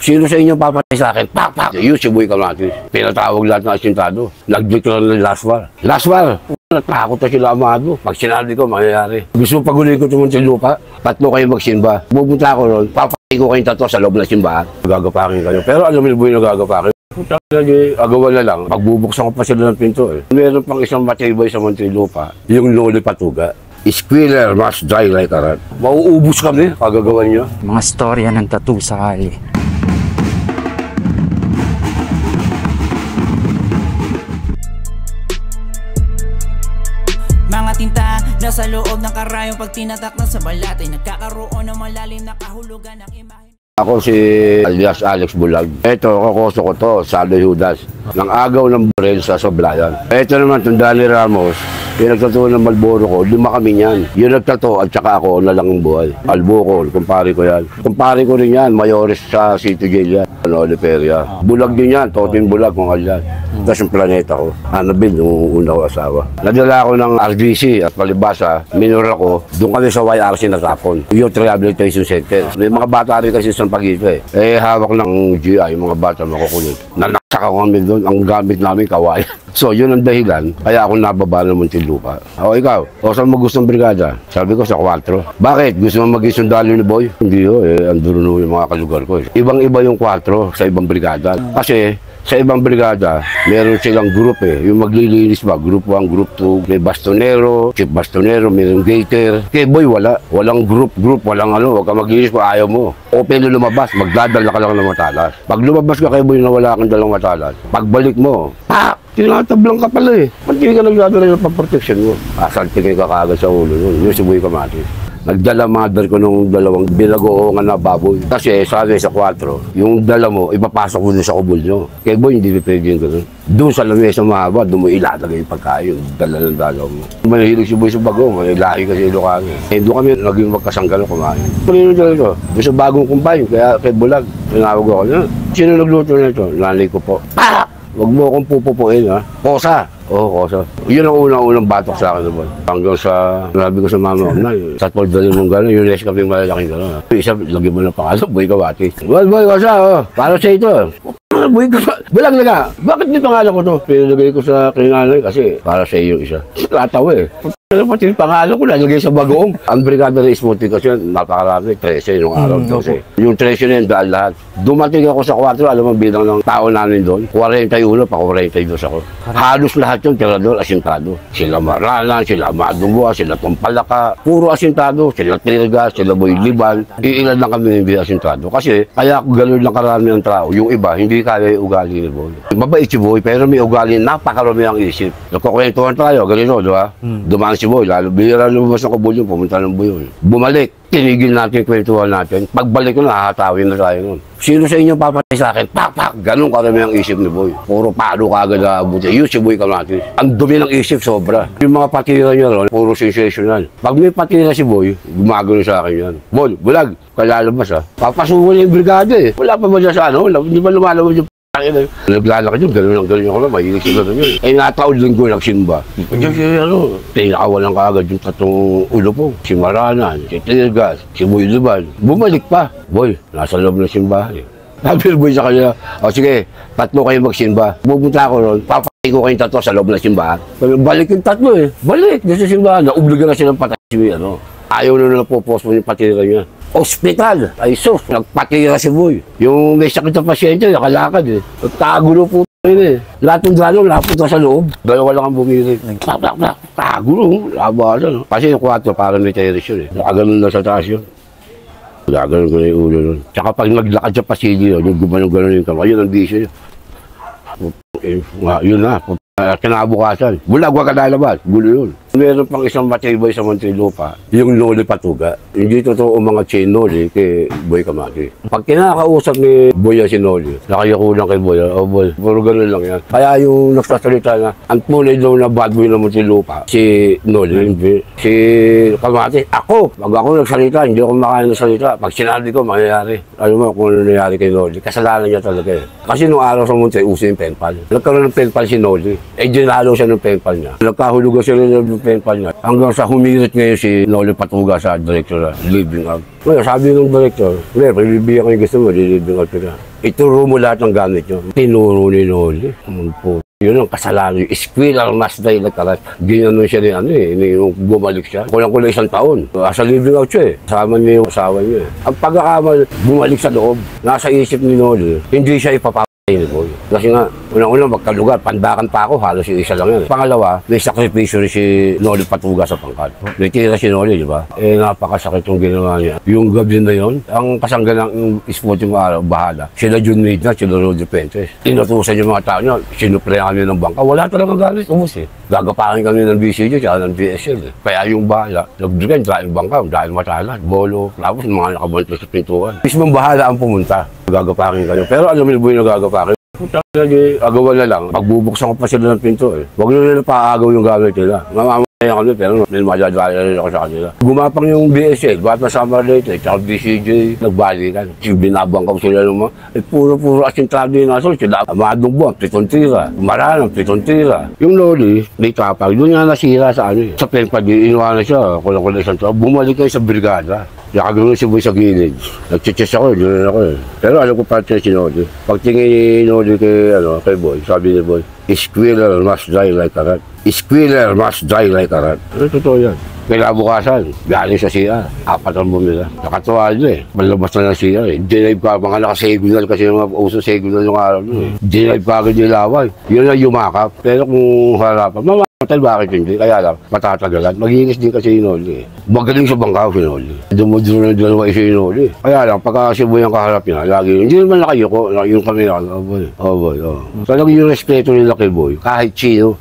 Sino sa inyo papatay sa akin? Pak, pak! Yun si Boy Kamatis. Pinatawag lahat ng asintado. Nag-declare ng last war. Last war! Natakot na sila amado. Pag sinabi ko, mangyayari. Gusto mo paguloy ko ito sa lupa? Tatlo kayo magsimba. Pupunta ako ron, papatay ko kayong tatlo sa loob ng simbahan. Gagapakin kayo. Pero alam mo yung Boy na gagapakin. Agawan na lang, pagbubuksan ko pa sila ng pinto eh. Meron pang isang matibay sa Muntinlupa, yung Loli Patuga. Squealer must die like a rat. Mauubos kami, kagagawan nyo. Mga storya ng tattoo sa kali. Mga tinta nasa loob ng karayong pag tinatak na sa balat ay nagkakaroon ng malalim na kahulugan ng imahe. Ako si alias Alex Bulag. Ito, kakoso ko to, Salo Judas. Nang agaw ng baril sa Soblayan. Ito naman, itong Danny Ramos. Yung nagtatuo ng Malboro ko, 5 kami yan. Yung nagtatuo at saka ako na lang ang buhay. Albocol, kumpare ko yan. Kumpare ko rin yan, Mayores sa City Jail yan. Oliveria. Bulag din yan, Toting Bulag, mga yan. Tapos yung planeta ko, Annabelle, yung una ko asawa. Nadala ako ng RDC at palibasa, minor ako, doon kami sa YRC natapon. Youth Rehabilitation Center. May mga bata rin kasi sa Pag-ibig hawak ng GI, yung mga bata makukulit. Nanaksak ako kami doon, ang gamit namin kaway. So, yun ang dahilan, kaya ako nababa ng Muntinlupa. O ikaw, o saan mo gustong brigada? Sabi ko sa 4. Bakit? Gusto mo maging sundalo ni Boy? Hindi ho, andun yung mga kalugar ko. Ibang-iba yung 4 sa ibang brigada. Kasi, sa ibang brigada, meron silang group yung maglilinis ba, group 1, group 2, may bastonero, chief bastonero, mayroong gator. Kay Boy, wala. Walang group, walang huwag ka maglinis kung ayaw mo. Open na lumabas, magdadala ka lang ng matalas. Pag lumabas ka kay Boy na wala kang dalang matalas, pagbalik mo, tinatablang ka pala Pati ka nagdadala ng pang-protection mo. Asaltingin ka kaagad sa ulo nun. Yung si Boy Kamatis. Nagdala mother ko nung 2 binagoongan na baboy. Kasi sabi sa 4, yung dala mo, ipapasok mo din sa kubol nyo. Kaya Boy, hindi pwede yung gano'n. Doon sa lamesa mahaba, doon mo ilalagay yung pagkain, dala ng dalaw mo. Mahilig si Boy sa bago, may lahi kasi Ilocano. Doon kami naging magkasanggal kumain. Kanino dala ito? Doon sa bagong kumpay, kaya kay Bulag, tinawag ako na. Sino nagluto na ito? Nanay ko po. Huwag mo akong pupupuin, Kosa. Oo, kosa. Yun ang unang batok sa akin naman. Hanggang sa, sabi ko sa mama ko, sa Toldanin mong gano'n, yung les kami malalaking gano'n. Isa, lagyan mo ng pangalan, Boy Kamatis. Boy, kosa, para sa ito. Boy, Bulag na ka. Bakit may pangalan ko to? Pinalagay ko sa kinanay kasi para sa iyo isa. Tatawa Pati yung pangalan ko nalagay sa bagoong. Ang brigada ng Smoothie kasi napakarami, 13 yung araw. Yung 13 na yun, dahil lahat. Dumating ako sa 4, alam mo bilang ng tao namin doon. 41 pa 42 ako. Halos lahat yung tirador, asintado. Sila Maranan, sila Madumua, sila Tumpalaka. Puro asintado, sila Trigas, sila Boy Liban. Iilan lang kami hindi asintado. Kasi kaya gano'n lang karami ang tao. Yung iba, hindi kaya yung ugali ni Boy. Mabait si Boy, pero may ugali napakarami ang isip. Nagkukwentuhan tayo, ganito, di ba? Dumaan si Boy, lalo bihira lumabas ng kubol yun, pumunta ng Boy yun. Bumalik, tinigil natin yung kwentuhan natin. Pagbalik ko na, hahatawin na tayo nun. Sino sa inyo papatay sa akin? Pak, pak! Ganun karami ang isip ni Boy. Puro palo ka agad na abuti. Yun si Boy Kamatis. Ang dumi ng isip, sobra. Yung mga patira niya ron, puro sensational. Pag may patira si Boy, gumagano sa akin yan. Boy, Bulag, kalalabas Papasuko niya yung brigada Wala pa ba dyan sa hindi ba lumalabas yung naglalakad yun, gano'n ako lang, mahilig siya gano'n yun. Nataon din ko nagsimba. Diyan siya, tinakawalan ka agad yung 3 ulo po. Si Maranan, si Trigas, si Boy Liban. Bumalik pa. Boy, nasa loob ng simbahan Sabi Boy sa kanya, sige, 3 kayo magsimba. Pupunta ako ron, papatay ko kayong 3 sa loob ng simbahan. Balik yung 3 Balik, doon sa simbahan. Naobliga na silang patay. Ayaw na po-post mo yung patira niya. Hospital, ay sus, nagpatira si Boy. Yung may sakit na pasyente, nakalakad Tagulo po Lahat ng dalo, napunta sa loob. Dalawa lang ang bumirit. Tagulo, labasan Kasi yung 4, parang may terrace yun Nakaganon na sa taas yun. Gaganon ko na yung ulo nun. Tsaka pag naglakad sa pasilyo, yung gumanon-ganon yung kamay, yun ang bisyo yun na. Kinabukasan. Bulag, wag ka lalabas. Gulo yun. Meron pang isang matibay sa Muntinlupa, yung Loli Patuga. Hindi totoo mga chain Loli kay Boy Kamatis. Pag kinakausap ni Boy si Noli, nakayako lang kay Boy, Boy, puro ganun lang yan. Kaya yung nagsasalita na, ang tunay daw na bad boy na Muntinlupa, si Noli, si Kamatis, ako. Pag ako nagsalita, hindi ako makain ng salita. Pag sinabi ko, mangyayari. Alam mo kung ano nangyari kay Noli, kasalanan niya talaga Kasi nung araw sa Munti, uso yung penpal. Nagkaroon ng penpal si Noli. Dinalo siya ng penpal niya. Nagkahulugan sila ng penpal niya. Hanggang sa humirit ngayon si Loli Patuga sa director na living out. Ngayon, sabi ng director, pag bibigyan ko yung gusto mo, living out ka. Ituro mo lahat ng gamit nyo. Tinuro ni Noli. Yun ang kasalanan. Squirrel mas dahil nagkarat. Ginanon siya ni ano yung bumalik siya. Kulang-kulang 1 taon. Sa living out siya Kasama niya yung asawa niya Ang pagkakamal, bumalik sa loob. Nasa isip ni Noli, hindi siya ipapapalay ni Boy. Kasi nga, unang-unang magkalugar, pandakan pa ako, halos yung isa lang yan. Pangalawa, may sakripisyo rin si Noli Patuga sa pangkat. May tira si Noli, di ba? Napakasakit yung ginawa niya. Yung gabi na yon, ang kasanggan ng sporting araw, bahala. Sila Jun Midna, sila Rodri Pentes. Inutusan yung mga tao niya, sinuplaya kami ng bangka. Wala talagang gamit, umus Gagapakin kami ng BCJ, tsaka ng BSL Kaya yung bahala, nag-drink, dahil bangka, dahil matalas, bolo, tapos mga nakabantay sa pintuan. Mismong bahala ang pumunta, gagapakin kayo. Pero alam mo yung nagagapakin. Agawan na lang, pagbubuksan ko pa sila ng pinto Huwag nila paagaw yung gamit nila. Mamamaya kami, pero may madadala rin ako sa kanila. Gumapang yung BSL, Batman Summer Late, tsaka BCJ, nagbalikan. Binabangkaw sila ng puro asintrado yung nasol. Sila, amadong buwan, 7 tira. Maranang, 7 tira. Yung Noli, may tapag, doon nga nasira sa Sa penpad, inuwa na siya, kulang-kulang 1 taon. Bumalik kayo sa brigada. Nakagano'n si Boy sa gilid. Nag-chess ako, doon ako Pero alam ko pati si Noli. Pagtingin ni Noli kay Boy, sabi ni Boy, squirrel must die like a rat. Squirrel must die like a rat. Totoo yan. Kinabukasan, galing sa CR. 4 ang bumila. Nakatuwa nyo Malabas na ng CR Dinive ka, mga naka-signal kasi yung mga uso signal yung araw nyo Dinive ka agad yung laway. Yun ang yumakap. Pero kung harapan, mamamatay bakit hindi? Kaya lang, matatagalan. Mag-iingis din kasi yung Noli Magaling sa bangkaw si Noli. Dumuduro ng dalawa isa yung Noli Kaya lang, pagka si Boy ang kaharap niya, lagi, hindi naman nakayuko. Yung kami na, oh boy. Talagang yung respeto nila kay Boy, kahit sino.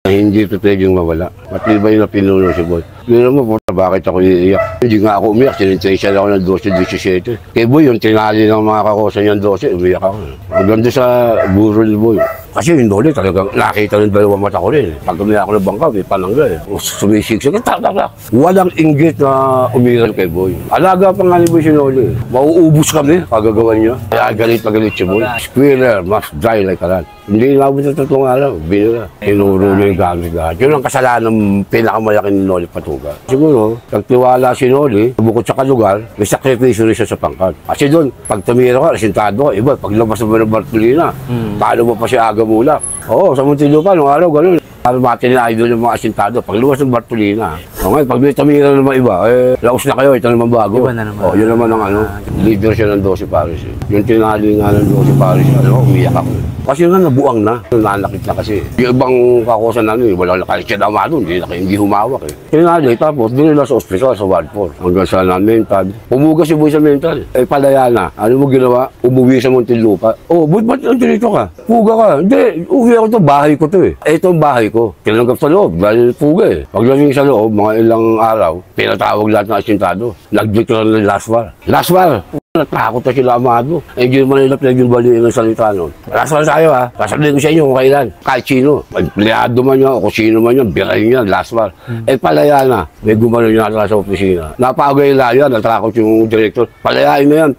Hindi ito pwedeng mawala. Matibay na pinuno si Boy. Yun naman po, bakit ako iiyak? Hindi nga ako umiyak, sinintensya ako ng 12-17. Kay Boy, yung tinali ng mga kakosa niyang 12, umiyak ako. Hanggang doon sa buro ni Boy. Kasi yung Noli talagang nakita ng 2 mata ko rin. Pag umiyak ako ng bangka, may palangga Sumisiksik, tak. Walang inggit na umiral kay Boy. Alaga pa nga ni Boy si Noli. Mauubos kami, kagagawan niya. Kaya galit si Boy. Squirrel must die like a rat. Hindi labot sa 3 araw, binila. Tinuro niya yung gamit lahat. Yun ang kasalanan ng pinakamalaki ni Noli Patuga. Siguro, nagtiwala si Noli, bukod sa kalugar, may sakripisyo rin siya sa pangkat. Kasi doon, pag tumira ka, asintado ka, iba, paglabas mo ng Bartolina, paano mo pa siya aga mulak? Oo, sa Muntinlupa, nung araw, gano'n. Mati na idol yung mga asintado, pagluwas ng Bartolina. O ngayon, pag may tumira naman iba, laos na kayo, ito naman bago. Iba na naman. Yun naman ang leader siya ng 12 Paris. Yung tinali nga ng 12 Paris, umiyak ako. Kasi nga nabuang na, nanakit na kasi. Yung ibang kakosa namin, walang nakalit siya dama doon, hindi humawak Tinali, tapos dinila sa ospital, sa Wadford. Hanggang sa mental. Pumugas si Boy sa mental. Palaya na. Ano mo ginawa? Umuwi sa Muntinlupa. Boy, ba't dito ka? Puga ka. Hindi, uwi ako to, bahay ko to Ito ang bahay ko. Tinanggap sa loob dahil puga Pagdating sa loob, mga ilang araw, pinatawag lahat ng asintado. Nag-declare ng Laswar. Laswar! Natakot na sila amado. Hindi naman nila pinagbaliin ng salita nun. Laswar tayo Sasabihin ko sa inyo kung kailan. Kahit sino. Empleyado man yan o kung sino man yan, birahin yan, Laswar. Palaya na. May gumano niya sa opisina. Napagay laya, natakot yung direktor. Palayain na yan.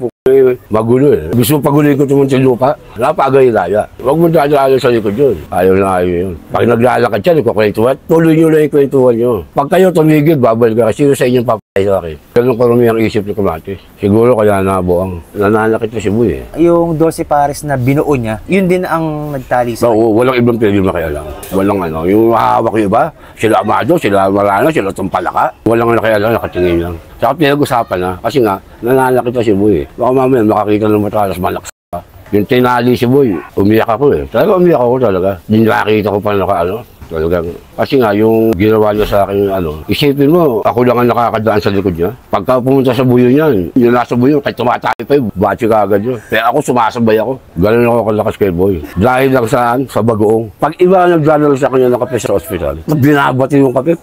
Magulo Gusto mo paguloy ko ito sa lupa? Napagay laya. Huwag mo dadaan sa likod yun. Ayaw na yun. Pag naglalakad siya, nagkukwentuhan, tuloy nyo lang yung kwentuhan nyo. Pag kayo tumigil, babalik ka. Sino sa inyong papay sa akin? Ganun karumi ang isip ni Kamatis. Siguro kaya nabuang. Nananakit na si Boy Yung 12 pares na binuo niya, yun din ang nagtali sa walang ibang pwede makialam. Walang yung mahawak yung iba, sila Amado, sila Marana, sila Tumpalaka. Walang nakialam, nakatingin lang. Saka pinag-usapan na, kasi nga, nananakit na si Boy Baka mamaya makakita ng matalas, malaksa pa. Yung tinali si Boy, umiyak ako Talaga umiyak ako talaga. Hindi nakakita ko pa talagang. Kasi nga, yung ginawa niya sa akin, isipin mo, ako lang ang nakakadaan sa likod niya. Pagka pumunta sa buyo niya, yung nasa buyo, kahit tumatay pa bachi ka agad yun. Kaya ako, sumasabay ako. Ganun ako kalakas kay Boy. Dahil lang saan? Sa Bagoong. Pag iba nagdala sa kanya ng kape sa hospital, binabati yung kape,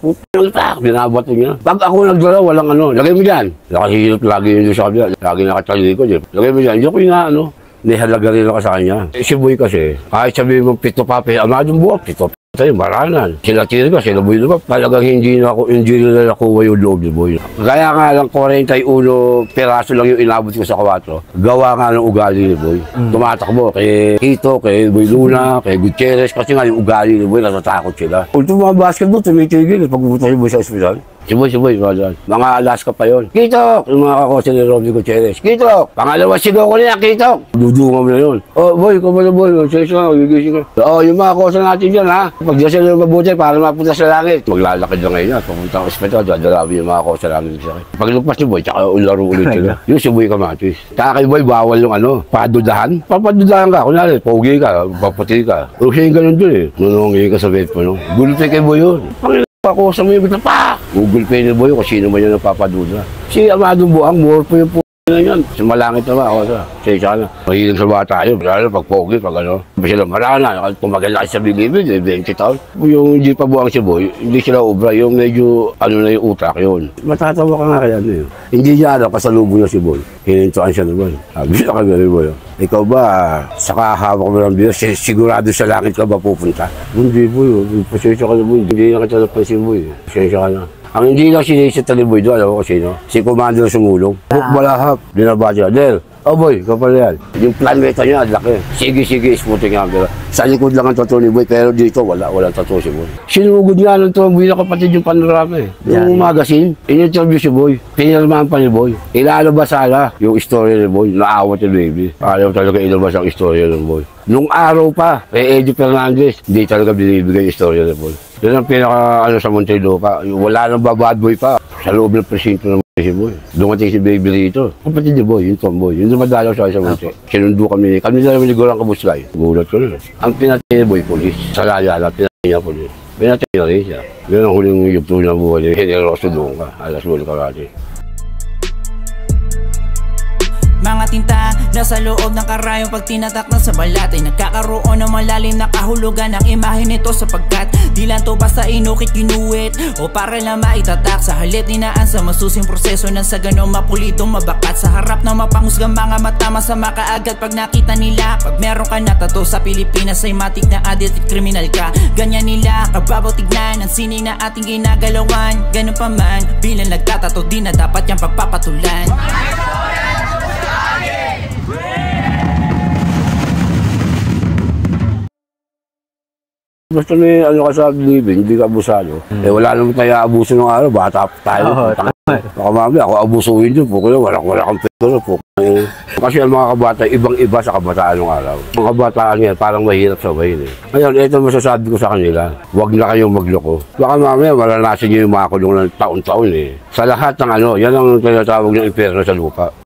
binabati niya. Pag ako nagdala, walang lagay mo dyan. Nakahilip lagi yun sa kabila. Lagi nakatalikod Lagay mo dyan. Yung ko yung nihalaga rin ako sa kanya. Si Boy kasi, kahit sabihin mo, pito pape, amadong buwak, pito tayo, Maranan. Sila Tirga, sila Boy Lupa. Talagang hindi nila nakuha yung loob ni Boy. Kaya nga lang 41 peraso lang yung inabot ko sa 4. Gawa nga ng ugali ni Boy. Tumatakbo kay Hito, kay Boy Luna, kay Gutierrez. Kasi nga yung ugali ni Boy, natatakot sila. Kung mga basketball, tumitigil. Pag pumunta si Boy sa ospital, Si Boy, mga Alaska pa yon. Kitok! Yung mga kakose ni Robby Gutierrez. Kitok! Pangalawa sigaw ko niya, Kitok! Dudungan mo na yun. Oh, Boy, kumala Boy. Sige, gigising ka. Oo, yung mga kakose natin dyan, ha? Pagdasal yung mabuti para mapunta sa langit. Maglalakad na ngayon, ha? Pumunta ang ospital, dadalabi yung mga kakose namin sa akin. Paglugpas ni Boy, tsaka ularo ulit sila. Yung si Boy Kamatis. Tsaka kay Boy, bawal yung padudahan. Papadudahan ka, kunwari, pogi ka, paputi ka. O siya yung ganun dun eh. Nunungi ka sa bed pa, no? Gulpe kay Boy yun. Pakusa mo yung bita pa! Google Pay ni Boy kung sino man yung napapaduda. Si Amadong Buang, more po yung po na yan. Sumalangit naman ako sa sana. Mahilig sa bata yun. Lalo pag pogi, pag ano. Sila marana, kumagalaki sa bilibid, 20 taon. Yung hindi pa buwang si Boy, hindi sila obra. Yung medyo, na yung utak yun. Matatawa ka nga kaya ano yun. Hindi niya kasalubong na si Boy. Hinintuan siya naman. Sabi siya kami rin Boy. Ikaw ba, sa kahawak mo ng Diyos, sigurado sa langit ka ba pupunta? Hindi po yun. Pasensya ka na Boy. Hindi na kita napansin Boy. Pasensya ka na. Ang hindi lang sinisita ni Boy doon, alam ko sino? Si Commander Sumulong. Balahap. Dinabati siya. Del, Boy, kapal yan. Yung planeta niya, laki. Sige, sputing nga. Pero sa likod lang ang tattoo ni Boy, pero dito, wala tattoo si Boy. Sinugod nga ng Tomboy na kapatid yung panorama eh. Yung magazine, in-interview si Boy. Pinirmahan pa ni Boy. Ilalabasala yung istorya ni Boy. Naawat ni Baby. Ayaw talaga ilabas ang istorya ng Boy. Nung araw pa, kay Eddie Fernandez, hindi talaga binibigay yung istorya ni Boy. Yan ang pinaka sa Muntinlupa. Wala nang bad boy pa. Sa loob ng presinto ng si Boy. Dumating si Baby rito. Kapatid ni Boy, yung Tomboy. Yung dumadalaw sa Munti. Sinundo kami na naman ni Gorang Kabuslay. Gulat ko na. Ang pinatay ni Boy, polis. Sa Layala, pinatay niya polis. Pinatay na rin siya. Yan ang huling yugto ng buhay ni Generoso Dunga. Alas Boy Karate. Mga tinta nasa loob ng karayong pag tinatak na sa balat ay nagkakaroon ng malalim na kahulugan ng imahe nito sapagkat di lang to basta inukit ginuwit o para lang maitatak sa halip ninaan sa masusing proseso ng sa ganong mapulitong mabakat sa harap ng mapanghusgang mga mata masama kaagad pag nakita nila pag meron ka na tato sa Pilipinas ay matik na addict at kriminal ka ganyan nila kababaw tignan ang sining na ating ginagalawan ganun pa man bilang nagtatato di na dapat yung pagpapatulan. Basta may ka sa living, hindi ka abusado. Wala naman tayo abuso ng araw, bata tayo. Baka mami, ako abusuin yun, wala kang pito na. Kasi ang mga kabata, ibang-iba sa kabataan ng araw. Ang kabataan niya, parang mahirap sa bahin eh. Ngayon, ito masasabi ko sa kanila, huwag na kayong magloko. Baka mami, maranasin niyo yung mga kulong ng taon-taon eh. Sa lahat ng yan ang tinatawag ng impyerno sa lupa.